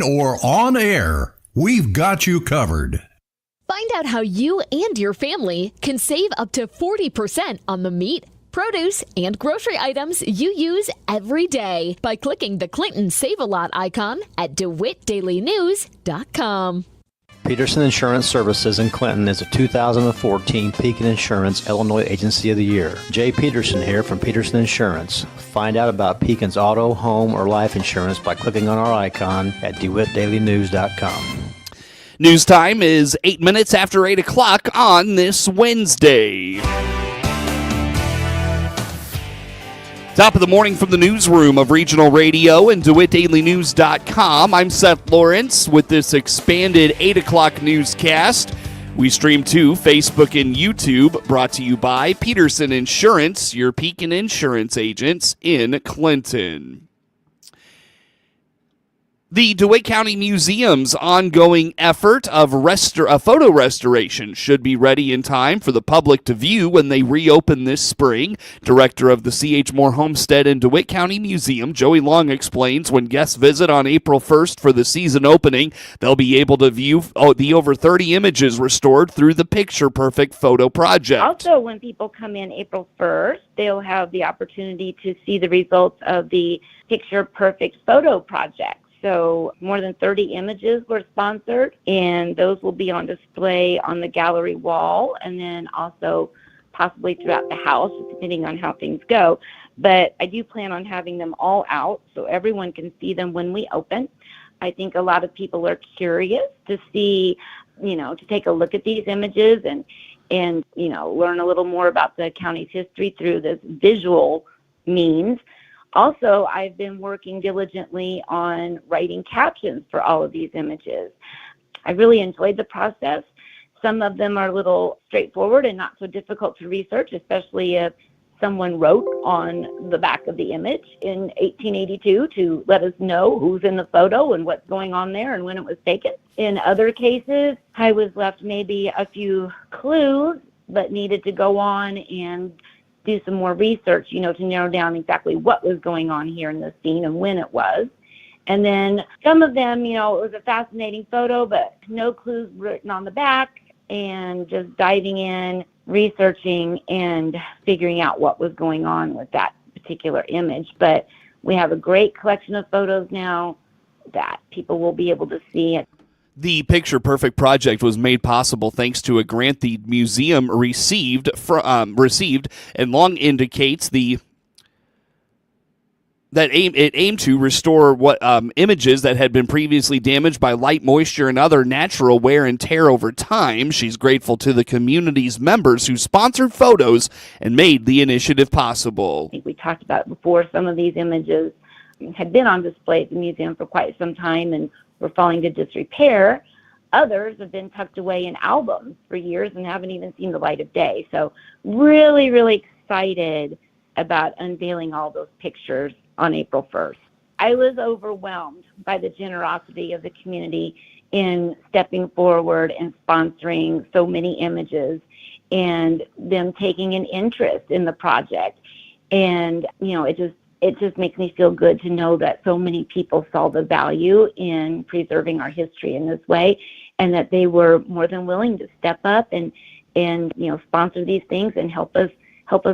or on air, we've got you covered. Find out how you and your family can save up to 40% on the meat, produce, and grocery items you use every day by clicking the Clinton Save-A-Lot icon at DeWittDailyNews.com. Peterson Insurance Services in Clinton is a 2014 Pekin Insurance Illinois Agency of the Year. Jay Peterson here from Peterson Insurance. Find out about Pekin's auto, home, or life insurance by clicking on our icon at DeWittDailyNews.com. News time is 8 minutes after 8 o'clock on this Wednesday. Top of the morning from the newsroom of Regional Radio and DeWittDailyNews.com. I'm Seth Lawrence with this expanded 8 o'clock newscast. We stream to Facebook and YouTube, brought to you by Peterson Insurance, your Pekin Insurance agents in Clinton. The DeWitt County Museum's ongoing effort of photo restoration should be ready in time for the public to view when they reopen this spring. Director of the C.H. Moore Homestead and DeWitt County Museum, Joey Long, explains when guests visit on April 1st for the season opening, they'll be able to view the over 30 images restored through the Picture Perfect Photo Project. Also, when people come in April 1st, they'll have the opportunity to see the results of the Picture Perfect Photo Project. So more than 30 images were sponsored, and those will be on display on the gallery wall and then also possibly throughout the house, depending on how things go. But I do plan on having them all out so everyone can see them when we open. I think a lot of people are curious to see, to take a look at these images and learn a little more about the county's history through this visual means. Also, I've been working diligently on writing captions for all of these images. I really enjoyed the process. Some of them are a little straightforward and not so difficult to research, especially if someone wrote on the back of the image in 1882 to let us know who's in the photo and what's going on there and when it was taken. In other cases, I was left maybe a few clues, but needed to go on and do some more research, to narrow down exactly what was going on here in the scene and when it was. And then some of them, it was a fascinating photo, but no clues written on the back, and just diving in, researching, and figuring out what was going on with that particular image. But we have a great collection of photos now that people will be able to see. The Picture Perfect project was made possible thanks to a grant the museum received, and Long indicates it aimed to restore images that had been previously damaged by light, moisture, and other natural wear and tear over time. She's grateful to the community's members who sponsored photos and made the initiative possible. I think we talked about before, some of these images had been on display at the museum for quite some time and were falling to disrepair. Others have been tucked away in albums for years and haven't even seen the light of day. So really, really excited about unveiling all those pictures on April 1st. I was overwhelmed by the generosity of the community in stepping forward and sponsoring so many images and them taking an interest in the project. And, it just makes me feel good to know that so many people saw the value in preserving our history in this way, and that they were more than willing to step up and sponsor these things and help us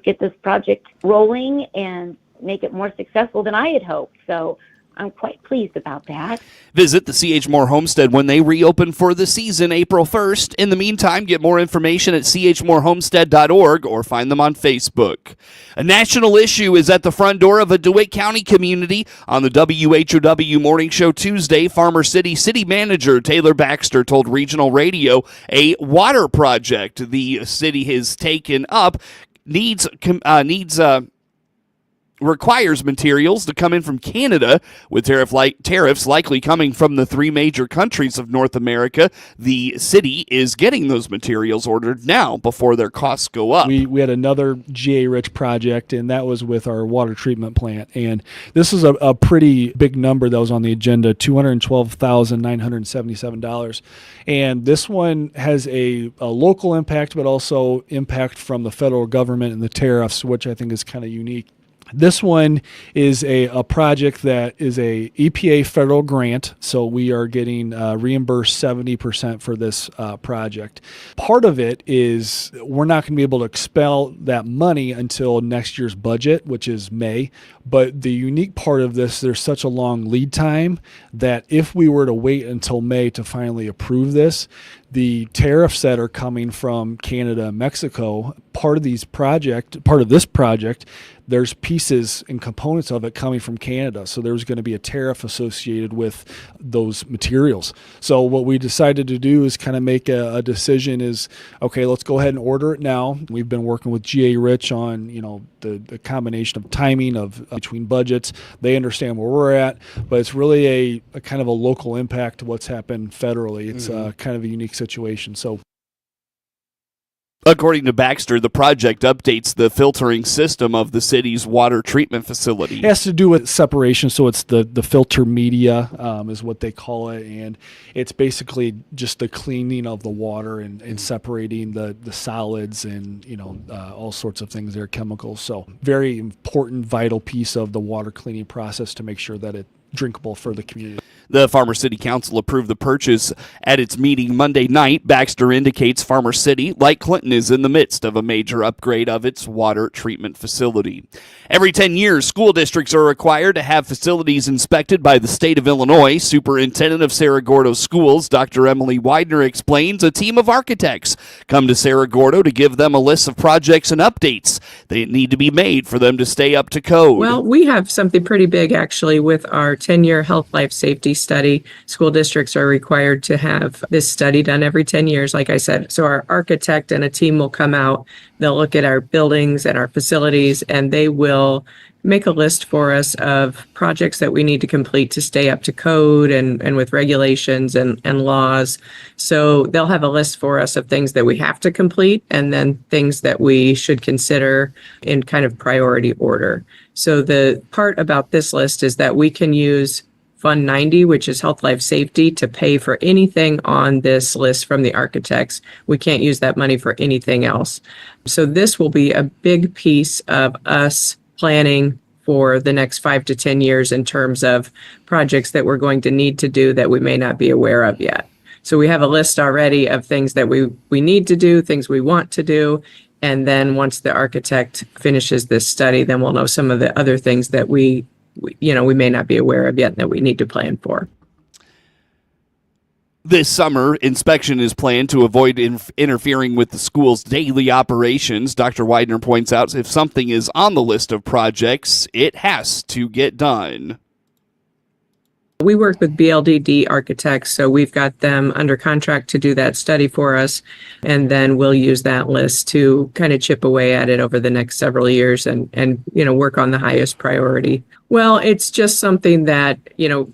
get this project rolling and make it more successful than I had hoped. So I'm quite pleased about that. Visit the C.H. Moore Homestead when they reopen for the season, April 1st. In the meantime, get more information at chmoorehomestead.org or find them on Facebook. A national issue is at the front door of a DeWitt County community. On the WHOW Morning Show Tuesday, Farmer City Manager Taylor Baxter told Regional Radio a water project the city has taken up requires materials to come in from Canada, with tariffs likely coming from the three major countries of North America. The city is getting those materials ordered now before their costs go up. We had another GA-rich project, and that was with our water treatment plant. And this is a pretty big number that was on the agenda, $212,977. And this one has a local impact, but also impact from the federal government and the tariffs, which I think is kind of unique. This one is a project that is a EPA federal grant, so we are getting reimbursed 70% for this project. Part of it is we're not going to be able to expel that money until next year's budget, which is May. But the unique part of this, there's such a long lead time that if we were to wait until May to finally approve this, the tariffs that are coming from Canada and Mexico, part of this project, there's pieces and components of it coming from Canada. So there's going to be a tariff associated with those materials. So what we decided to do is kind of make a decision is, okay, let's go ahead and order it now. We've been working with GA Rich on, the combination of timing of between budgets. They understand where we're at, but it's really a kind of a local impact to what's happened federally. It's kind of a unique situation. So according to Baxter, the project updates the filtering system of the city's water treatment facility. It has to do with separation, so it's the filter media is what they call it, and it's basically just the cleaning of the water and separating the solids and all sorts of things there, chemicals. So very important, vital piece of the water cleaning process to make sure that it's drinkable for the community. The Farmer City Council approved the purchase at its meeting Monday night. Baxter indicates Farmer City, like Clinton, is in the midst of a major upgrade of its water treatment facility. Every 10 years, school districts are required to have facilities inspected by the state of Illinois. Superintendent of Cerro Gordo Schools, Dr. Emily Widener, explains a team of architects come to Cerro Gordo to give them a list of projects and updates that need to be made for them to stay up to code. Well, we have something pretty big, actually, with our 10-year health life safety study. School districts are required to have this study done every 10 years, like I said. So our architect and a team will come out, they'll look at our buildings and our facilities, and they will make a list for us of projects that we need to complete to stay up to code and with regulations and laws. So they'll have a list for us of things that we have to complete and then things that we should consider in kind of priority order. So the part about this list is that we can use Fund 90, which is Health Life Safety, to pay for anything on this list from the architects. We can't use that money for anything else. So this will be a big piece of us planning for the next 5 to 10 years in terms of projects that we're going to need to do that we may not be aware of yet. So we have a list already of things that we need to do, things we want to do. And then once the architect finishes this study, then we'll know some of the other things that we may not be aware of yet and that we need to plan for. This summer, inspection is planned to avoid interfering with the school's daily operations. Dr. Widener points out if something is on the list of projects, it has to get done. We work with BLDD architects, so we've got them under contract to do that study for us, and then we'll use that list to kind of chip away at it over the next several years and work on the highest priority. Well, it's just something that,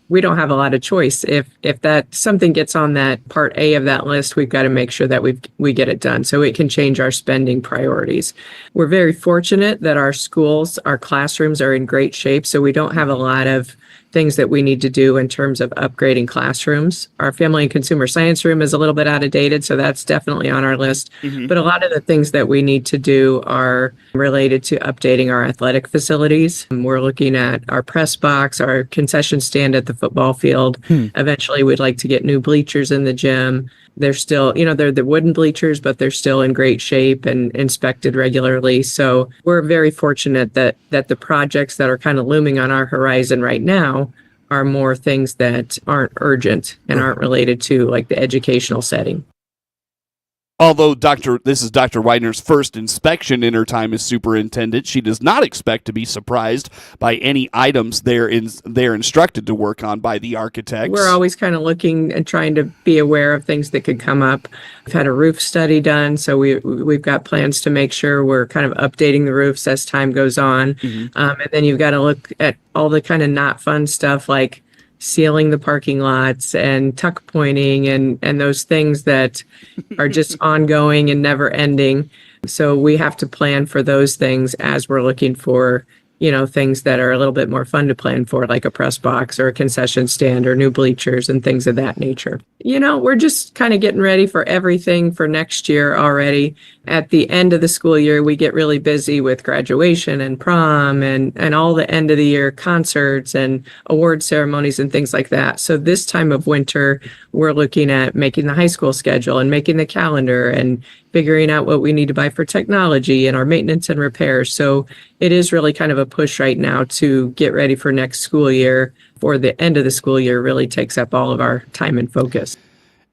we don't have a lot of choice. If that something gets on that part A of that list, we've got to make sure that we get it done so it can change our spending priorities. We're very fortunate that our schools, our classrooms are in great shape, so we don't have a lot of things that we need to do in terms of upgrading classrooms. Our family and consumer science room is a little bit outdated, so that's definitely on our list. Mm-hmm. But a lot of the things that we need to do are related to updating our athletic facilities. We're looking at our press box, our concession stand at the football field. Eventually, we'd like to get new bleachers in the gym. They're still, they're the wooden bleachers, but they're still in great shape and inspected regularly. So we're very fortunate that the projects that are kind of looming on our horizon right now are more things that aren't urgent and aren't related to like the educational setting. Although this is Dr. Widener's first inspection in her time as superintendent, she does not expect to be surprised by any items they're instructed to work on by the architects. We're always kind of looking and trying to be aware of things that could come up. We've had a roof study done, so we've got plans to make sure we're kind of updating the roofs as time goes on. Mm-hmm. And then you've got to look at all the kind of not fun stuff like sealing the parking lots and tuck pointing and those things that are just ongoing and never ending. So we have to plan for those things as we're looking for things that are a little bit more fun to plan for, like a press box or a concession stand or new bleachers and things of that nature. We're just kind of getting ready for everything for next year already. At the end of the school year, we get really busy with graduation and prom and all the end of the year concerts and award ceremonies and things like that. So this time of winter, we're looking at making the high school schedule and making the calendar and figuring out what we need to buy for technology and our maintenance and repairs. So it is really kind of a push right now to get ready for next school year. For the end of the school year really takes up all of our time and focus.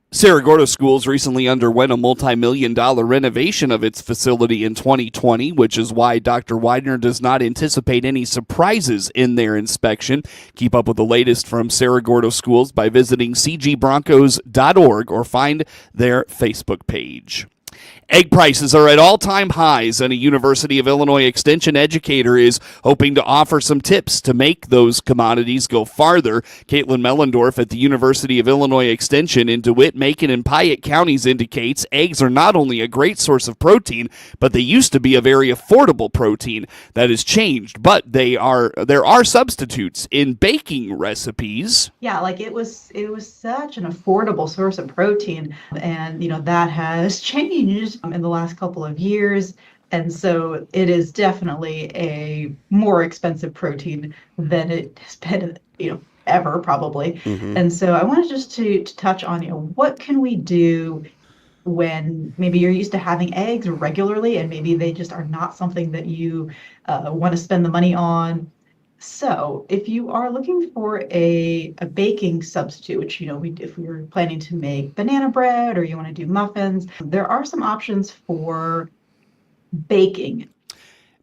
Cerro Schools recently underwent a multi-million-dollar renovation of its facility in 2020, which is why Dr. Widener does not anticipate any surprises in their inspection. Keep up with the latest from Cerro Schools by visiting cgbroncos.org or find their Facebook page. Egg prices are at all-time highs, and a University of Illinois Extension educator is hoping to offer some tips to make those commodities go farther. Caitlin Mellendorf at the University of Illinois Extension in DeWitt, Macon, and Piatt counties indicates eggs are not only a great source of protein, but they used to be a very affordable protein. That has changed, but there are substitutes in baking recipes. Yeah, like it was such an affordable source of protein, and that has changed in the last couple of years, and so it is definitely a more expensive protein than it has been ever probably. And so I wanted just to touch on what can we do when maybe you're used to having eggs regularly and maybe they just are not something that you want to spend the money on. So if you are looking for a baking substitute, which, if we were planning to make banana bread or you want to do muffins, there are some options for baking.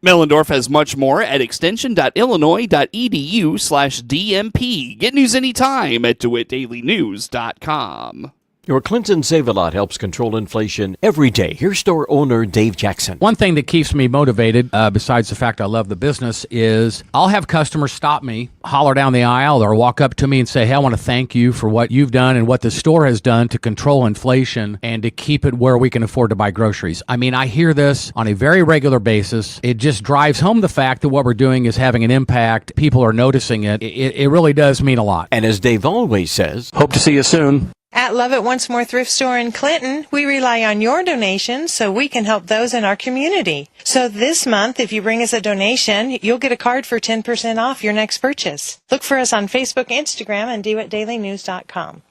Mellendorf has much more at extension.illinois.edu/DMP. Get news anytime at DeWittDailyNews.com. Your Clinton Save-A-Lot helps control inflation every day. Here's store owner Dave Jackson. One thing that keeps me motivated, besides the fact I love the business, is I'll have customers stop me, holler down the aisle, or walk up to me and say, hey, I want to thank you for what you've done and what the store has done to control inflation and to keep it where we can afford to buy groceries. I mean, I hear this on a very regular basis. It just drives home the fact that what we're doing is having an impact. People are noticing it. It really does mean a lot. And as Dave always says, hope to see you soon. At Love It Once More Thrift Store in Clinton, we rely on your donations so we can help those in our community. So this month, if you bring us a donation, you'll get a card for 10% off your next purchase. Look for us on Facebook, Instagram, and DeWittDailyNews.com.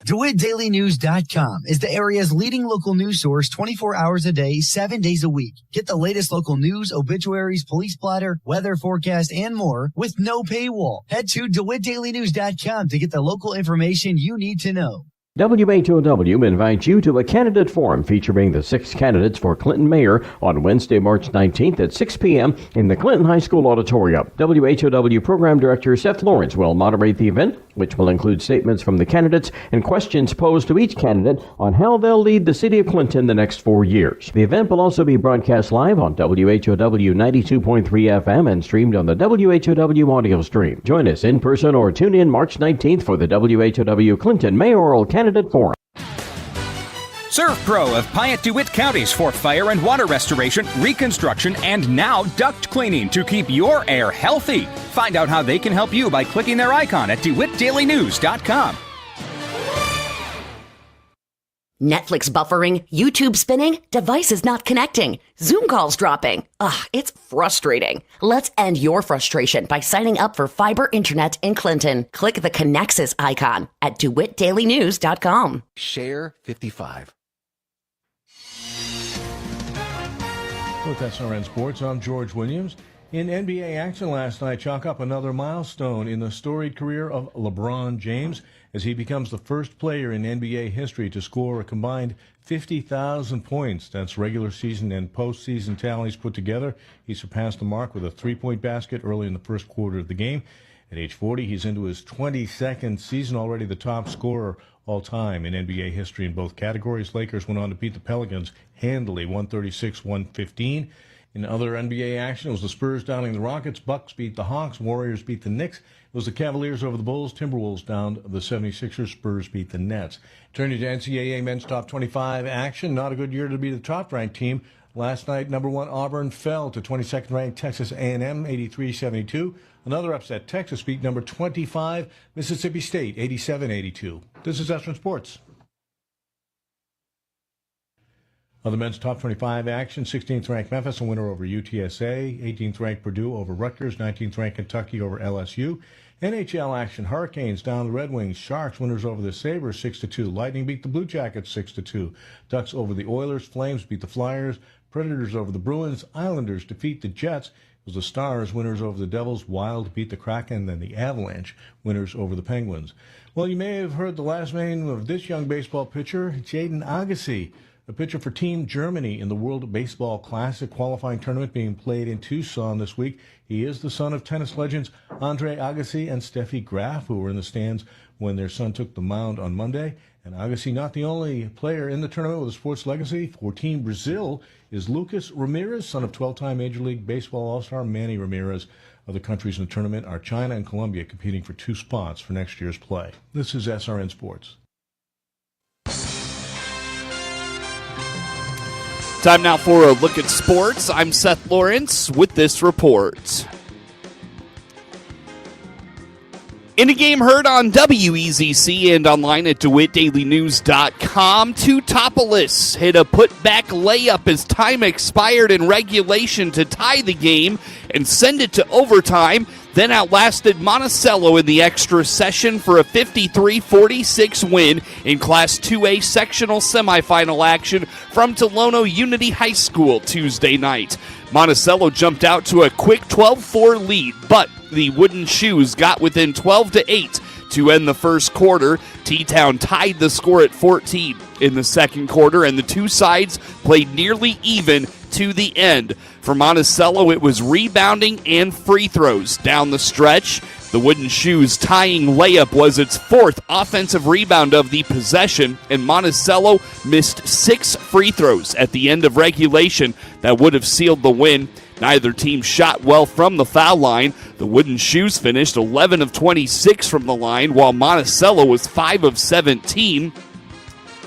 DeWittDailyNews.com is the area's leading local news source 24 hours a day, 7 days a week. Get the latest local news, obituaries, police blotter, weather forecast, and more with no paywall. Head to DeWittDailyNews.com to get the local information you need to know. WHOW invites you to a candidate forum featuring the 6 candidates for Clinton mayor on Wednesday, March 19th at 6 p.m. in the Clinton High School auditorium. WHOW Program Director Seth Lawrence will moderate the event, which will include statements from the candidates and questions posed to each candidate on how they'll lead the city of Clinton the next 4 years. The event will also be broadcast live on WHOW 92.3 FM and streamed on the WHOW audio stream. Join us in person or tune in March 19th for the WHOW Clinton Mayoral Candidate Forum. Serve Pro of Piatt DeWitt counties for fire and water restoration, reconstruction, and now duct cleaning to keep your air healthy. Find out how they can help you by clicking their icon at DeWittDailyNews.com. Netflix buffering, YouTube spinning, devices not connecting, Zoom calls dropping. Ugh, it's frustrating. Let's end your frustration by signing up for fiber internet in Clinton. Click the Connexus icon at DeWittDailyNews.com. Share 55. With SRN Sports, I'm George Williams. In NBA action last night, chalk up another milestone in the storied career of LeBron James as he becomes the first player in NBA history to score a combined 50,000 points. That's regular season and postseason tallies put together. He surpassed the mark with a three-point basket early in the first quarter of the game. At age 40, he's into his 22nd season, already the top scorer all time in NBA history in both categories. Lakers went on to beat the Pelicans handily, 136-115. In other NBA action, it was the Spurs downing the Rockets, Bucks beat the Hawks, Warriors beat the Knicks. It was the Cavaliers over the Bulls, Timberwolves down the 76ers, Spurs beat the Nets. Turning to NCAA men's top 25 action, not a good year to be the top-ranked team. Last night, number 1 Auburn fell to 22nd-ranked Texas A&M, 83-72. Another upset, Texas beat number 25 Mississippi State, 87-82. This is Western Sports. Other men's top 25 action, 16th-ranked Memphis, a winner over UTSA, 18th-ranked Purdue over Rutgers, 19th-ranked Kentucky over LSU. NHL action, Hurricanes down the Red Wings, Sharks winners over the Sabres 6-2, Lightning beat the Blue Jackets 6-2, Ducks over the Oilers, Flames beat the Flyers, Predators over the Bruins, Islanders defeat the Jets. It was the Stars winners over the Devils, Wild beat the Kraken, and the Avalanche winners over the Penguins. Well, you may have heard the last name of this young baseball pitcher, Jaden Agassi, a pitcher for Team Germany in the World Baseball Classic qualifying tournament being played in Tucson this week. He is the son of tennis legends Andre Agassi and Steffi Graf, who were in the stands when their son took the mound on Monday. And Agassi, not the only player in the tournament with a sports legacy. For Team Brazil is Lucas Ramirez, son of 12-time Major League Baseball All-Star Manny Ramirez. Other countries in the tournament are China and Colombia, competing for 2 spots for next year's play. This is SRN Sports. Time now for a look at sports. I'm Seth Lawrence with this report. In a game heard on WEZC and online at DeWittDailyNews.com, Toutopoulos hit a putback layup as time expired in regulation to tie the game and send it to overtime, then outlasted Monticello in the extra session for a 53-46 win in Class 2A sectional semifinal action from Tolono Unity High School Tuesday night. Monticello jumped out to a quick 12-4 lead, but the Wooden Shoes got within 12-8 to end the first quarter. TTown tied the score at 14 in the second quarter, and the two sides played nearly even to the end. For Monticello, it was rebounding and free throws down the stretch. The Wooden Shoes tying layup was its 4th offensive rebound of the possession, and Monticello missed 6 free throws at the end of regulation that would have sealed the win. Neither team shot well from the foul line. The Wooden Shoes finished 11 of 26 from the line, while Monticello was 5 of 17.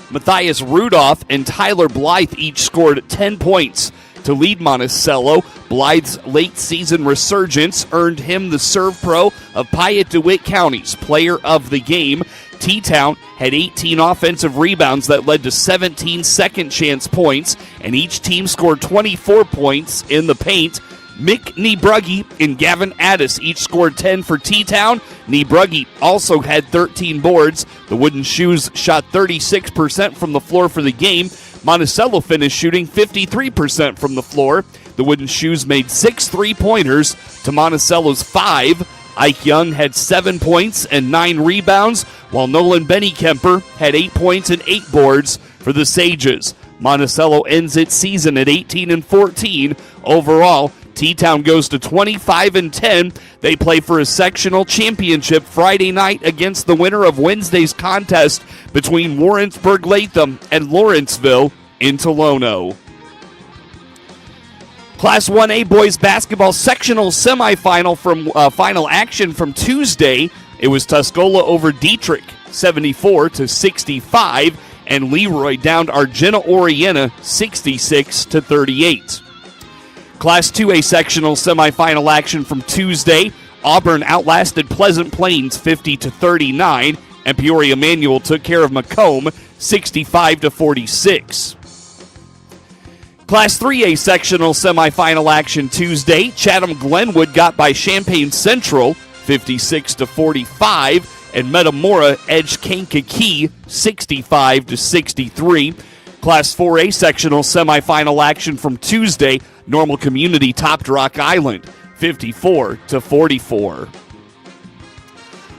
Matthias Rudolph and Tyler Blythe each scored 10 points to lead Monticello. Blythe's late-season resurgence earned him the Serve Pro of Piatt-DeWitt County's Player of the Game. TTown had 18 offensive rebounds that led to 17 second-chance points, and each team scored 24 points in the paint. Mick Niebrugge and Gavin Addis each scored 10 for TTown. Niebrugge also had 13 boards. The Wooden Shoes shot 36% from the floor for the game. Monticello finished shooting 53% from the floor. The Wooden Shoes made 6 3-pointers to Monticello's 5. Ike Young had 7 points and 9 rebounds, while Nolan Benny-Kemper had 8 points and 8 boards for the Sages. Monticello ends its season at 18-14. Overall, TTown goes to 25-10. They play for a sectional championship Friday night against the winner of Wednesday's contest between Warrensburg-Latham and Lawrenceville in Tolono. Class 1A boys basketball sectional semifinal from final action from Tuesday. It was Tuscola over Dietrich, 74-65, and Leroy downed Argenta Oriena, 66-38. Class 2A sectional semifinal action from Tuesday. Auburn outlasted Pleasant Plains 50-39, and Peoria Manual took care of Macomb 65-46. Class 3A sectional semifinal action Tuesday. Chatham Glenwood got by Champaign Central 56-45, and Metamora edged Kankakee 65-63. Class 4A sectional semifinal action from Tuesday. Normal Community topped Rock Island 54-44.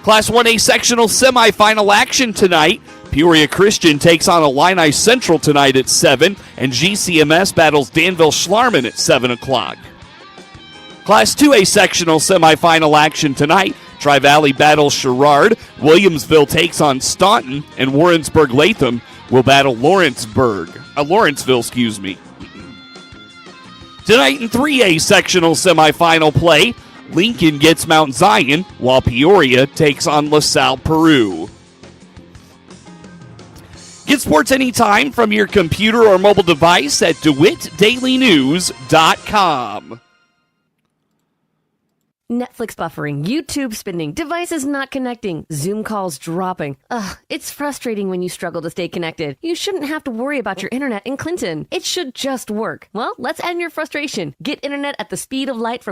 Class 1A sectional semifinal action tonight. Peoria Christian takes on Illini Central tonight at 7, and GCMS battles Danville Schlarman at 7 o'clock. Class 2A sectional semifinal action tonight. Tri-Valley battles Sherrard, Williamsville takes on Staunton, and Warrensburg-Latham will battle Lawrenceville. Tonight in 3A sectional semifinal play, Lincoln gets Mount Zion, while Peoria takes on LaSalle Peru. Get sports anytime from your computer or mobile device at DeWittDailyNews.com. Netflix buffering, YouTube spinning, devices not connecting, Zoom calls dropping. Ugh, it's frustrating when you struggle to stay connected. You shouldn't have to worry about your internet in Clinton. It should just work. Well, let's end your frustration. Get internet at the speed of light from